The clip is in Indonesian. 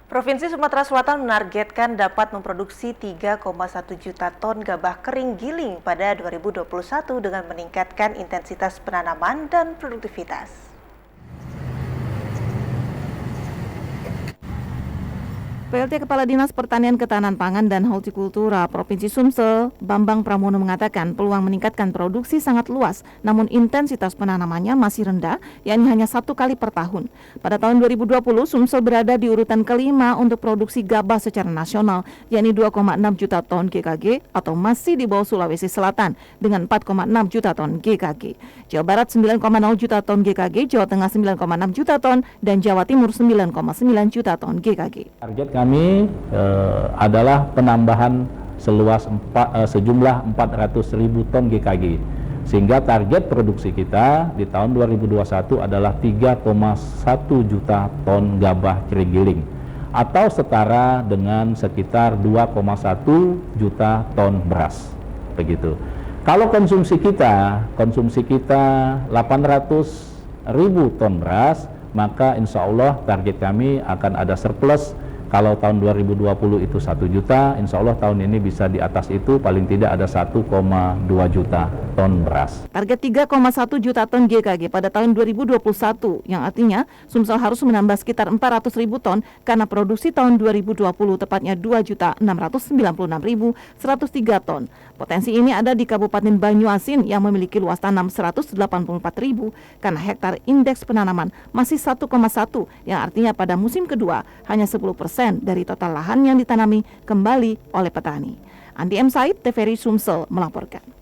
Provinsi Sumatera Selatan menargetkan dapat memproduksi 3,1 juta ton gabah kering giling pada 2021 dengan meningkatkan intensitas penanaman dan produktivitas. PLT Kepala Dinas Pertanian Ketahanan Pangan dan Hortikultura Provinsi Sumsel, Bambang Pramono mengatakan peluang meningkatkan produksi sangat luas, namun intensitas penanamannya masih rendah, yakni hanya 1 kali per tahun. Pada tahun 2020, Sumsel berada di urutan kelima untuk produksi gabah secara nasional, yakni 2,6 juta ton GKG atau masih di bawah Sulawesi Selatan dengan 4,6 juta ton GKG. Jawa Barat 9,0 juta ton GKG, Jawa Tengah 9,6 juta ton, dan Jawa Timur 9,9 juta ton GKG. Target kami adalah penambahan sejumlah 400.000 ton GKG, sehingga target produksi kita di tahun 2021 adalah 3,1 juta ton gabah kering giling atau setara dengan sekitar 2,1 juta ton beras. Begitu. Kalau konsumsi kita 800.000 ton beras, maka insya Allah target kami akan ada surplus. Kalau tahun 2020 itu 1 juta, insya Allah tahun ini bisa di atas itu, paling tidak ada 1,2 juta ton beras. Target 3,1 juta ton GKG pada tahun 2021, yang artinya Sumsel harus menambah sekitar 400.000 ton karena produksi tahun 2020 tepatnya 2.696.103 ton. Potensi ini ada di Kabupaten Banyuasin yang memiliki luas tanam 184.000 karena hektar indeks penanaman masih 1,1, yang artinya pada musim kedua hanya 10% dari total lahan yang ditanami kembali oleh petani. Andi M. Said, TVRI Sumsel melaporkan.